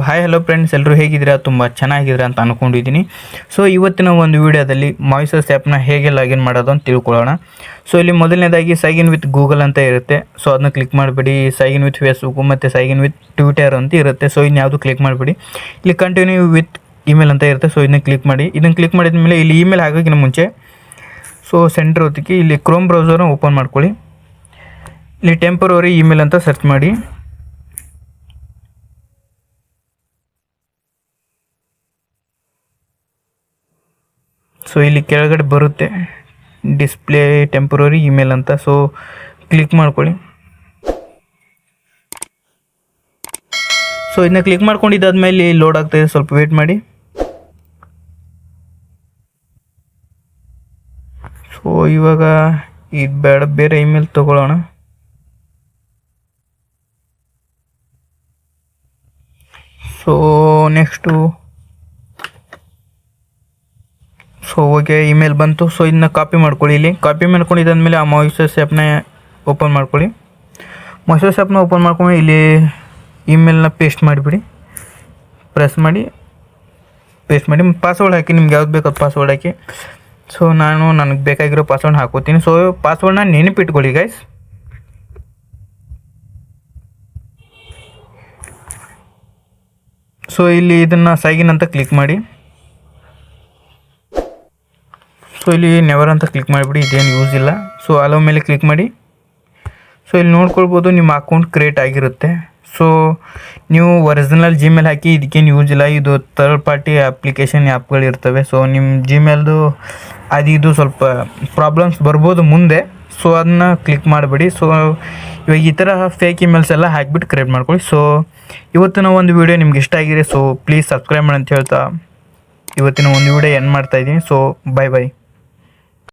Hi hello friends, ಎಲ್ಲರೂ ಹೇಗಿದ್ದೀರಾ? ತುಂಬ ಚೆನ್ನಾಗಿದ್ದೀರಾ ಅಂತ ಅಂದ್ಕೊಂಡಿದ್ದೀನಿ. ಸೊ ಇವತ್ತಿನ ಒಂದು ವಿಡಿಯೋದಲ್ಲಿ ಮಾಯಿಸಸ್ ಆ್ಯಪ್ನ ಹೇಗೆ ಲಾಗಿನ್ ಮಾಡೋದು ಅಂತ ತಿಳ್ಕೊಳ್ಳೋಣ. ಸೊ ಇಲ್ಲಿ ಮೊದಲನೇದಾಗಿ ಸೈನ್ ವಿತ್ ಗೂಗಲ್ ಅಂತ ಇರುತ್ತೆ. ಸೊ ಅದನ್ನ ಕ್ಲಿಕ್ ಮಾಡಿಬಿಡಿ. ಸೈನ್ ವಿತ್ ಫೇಸ್ಬುಕ್ ಮತ್ತು ಸೈನ್ ವಿತ್ ಟ್ವಿಟರ್ ಅಂತ ಇರುತ್ತೆ. ಸೊ ಇನ್ಯಾವುದು ಕ್ಲಿಕ್ ಮಾಡಿಬಿಡಿ. ಇಲ್ಲಿ ಕಂಟಿನ್ಯೂ ವಿತ್ ಇಮೇಲ್ ಅಂತ ಇರುತ್ತೆ. ಸೊ ಇದನ್ನ ಕ್ಲಿಕ್ ಮಾಡಿ. ಇದನ್ನು ಕ್ಲಿಕ್ ಮಾಡಿದ ಮೇಲೆ ಇಲ್ಲಿ ಇಮೇಲ್ ಹಾಕೋಕ್ಕಿಂತ ಮುಂಚೆ ಸೊ ಸೆಂಟ್ರ್ ಹೊತ್ತಿಗೆ ಇಲ್ಲಿ ಕ್ರೋಮ್ ಬ್ರೌಸರ್ನ ಓಪನ್ ಮಾಡ್ಕೊಳ್ಳಿ. ಇಲ್ಲಿ ಟೆಂಪರರಿ ಇಮೇಲ್ ಅಂತ ಸರ್ಚ್ ಮಾಡಿ. ಸೊ ಇಲ್ಲಿ ಕೆಳಗಡೆ ಬರುತ್ತೆ ಡಿಸ್ಪ್ಲೇ ಟೆಂಪರರಿ ಇಮೇಲ್ ಅಂತ. ಸೊ ಕ್ಲಿಕ್ ಮಾಡ್ಕೊಳ್ಳಿ. ಸೊ ಇದನ್ನ ಕ್ಲಿಕ್ ಮಾಡ್ಕೊಂಡಿದ್ದಾದ್ಮೇಲೆ ಲೋಡ್ ಆಗ್ತಾಯಿದೆ, ಸ್ವಲ್ಪ ವೇಟ್ ಮಾಡಿ. ಸೊ ಇವಾಗ ಇದು ಬೇಡ, ಬೇರೆ ಇಮೇಲ್ ತಗೊಳ್ಳೋಣ. ಸೊ ನೆಕ್ಸ್ಟು ಓಕೆ, ಇಮೇಲ್ ಬಂತು. ಸೊ ಇದನ್ನ ಕಾಪಿ ಮಾಡ್ಕೊಳ್ಳಿ. ಇಲ್ಲಿ ಕಾಪಿ ಮಾಡ್ಕೊಂಡಿದ್ದಾದ್ಮೇಲೆ ಆ ಮಾಯಿಸಸ್ ಆ್ಯಪ್ನ ಓಪನ್ ಮಾಡ್ಕೊಳ್ಳಿ. ಮಾಯಿಸಸ್ ಆ್ಯಪ್ನ ಓಪನ್ ಮಾಡ್ಕೊಂಡು ಇಲ್ಲಿ ಇಮೇಲ್ನ ಪೇಸ್ಟ್ ಮಾಡಿಬಿಡಿ. ಪ್ರೆಸ್ ಮಾಡಿ ಪೇಸ್ಟ್ ಮಾಡಿ. ಪಾಸ್ವರ್ಡ್ ಹಾಕಿ, ನಿಮ್ಗೆ ಯಾವ್ದು ಬೇಕು ಅದು ಪಾಸ್ವರ್ಡ್ ಹಾಕಿ. ಸೊ ನನಗೆ ಬೇಕಾಗಿರೋ ಪಾಸ್ವರ್ಡ್ ಹಾಕೋತೀನಿ. ಸೊ ಪಾಸ್ವರ್ಡ್ನ ನೆನಪಿಟ್ಕೊಳ್ಳಿ ಗೈಸ್. ಸೊ ಇಲ್ಲಿ ಇದನ್ನು ಸೈನ್ ಅಂತ ಕ್ಲಿಕ್ ಮಾಡಿ. ಸೊ ಇಲ್ಲಿ ನೆವರ್ ಅಂತ ಕ್ಲಿಕ್ ಮಾಡಿಬಿಡಿ, ಇದೇನು ಯೂಸ್ ಇಲ್ಲ. ಸೊ ಅಲೋ ಮೇಲೆ ಕ್ಲಿಕ್ ಮಾಡಿ. ಸೊ ಇಲ್ಲಿ ನೋಡ್ಕೊಳ್ಬೋದು ನಿಮ್ಮ ಅಕೌಂಟ್ ಕ್ರಿಯೇಟ್ ಆಗಿರುತ್ತೆ. ಸೊ ನೀವು ಒರಿಜಿನಲ್ ಜಿಮೇಲ್ ಹಾಕಿ ಇದಕ್ಕೇನು ಯೂಸ್ ಇಲ್ಲ. ಇದು ಥರ್ಡ್ ಪಾರ್ಟಿ ಅಪ್ಲಿಕೇಶನ್ ಆ್ಯಪ್ಗಳಿರ್ತವೆ. ಸೊ ನಿಮ್ಮ ಜಿಮೇಲ್ದು ಇದು ಸ್ವಲ್ಪ ಪ್ರಾಬ್ಲಮ್ಸ್ ಬರ್ಬೋದು ಮುಂದೆ. ಸೊ ಅದನ್ನ ಕ್ಲಿಕ್ ಮಾಡಿಬಿಡಿ. ಸೊ ಇವಾಗ ಈ ಥರ ಫೇಕ್ ಇಮೇಲ್ಸ್ ಎಲ್ಲ ಹಾಕಿಬಿಟ್ಟು ಕ್ರಿಯೇಟ್ ಮಾಡ್ಕೊಳ್ಳಿ. ಸೊ ಇವತ್ತಿನ ಒಂದು ವೀಡಿಯೋ ನಿಮ್ಗೆ ಇಷ್ಟ ಆಗಿದೆ. ಸೊ ಪ್ಲೀಸ್ ಸಬ್ಸ್ಕ್ರೈಬ್ ಮಾಡಿ ಅಂತ ಹೇಳ್ತಾ ಇವತ್ತಿನ ಒಂದು ವೀಡಿಯೋ ಎಂಡ್ ಮಾಡ್ತಾಯಿದ್ದೀನಿ. So by.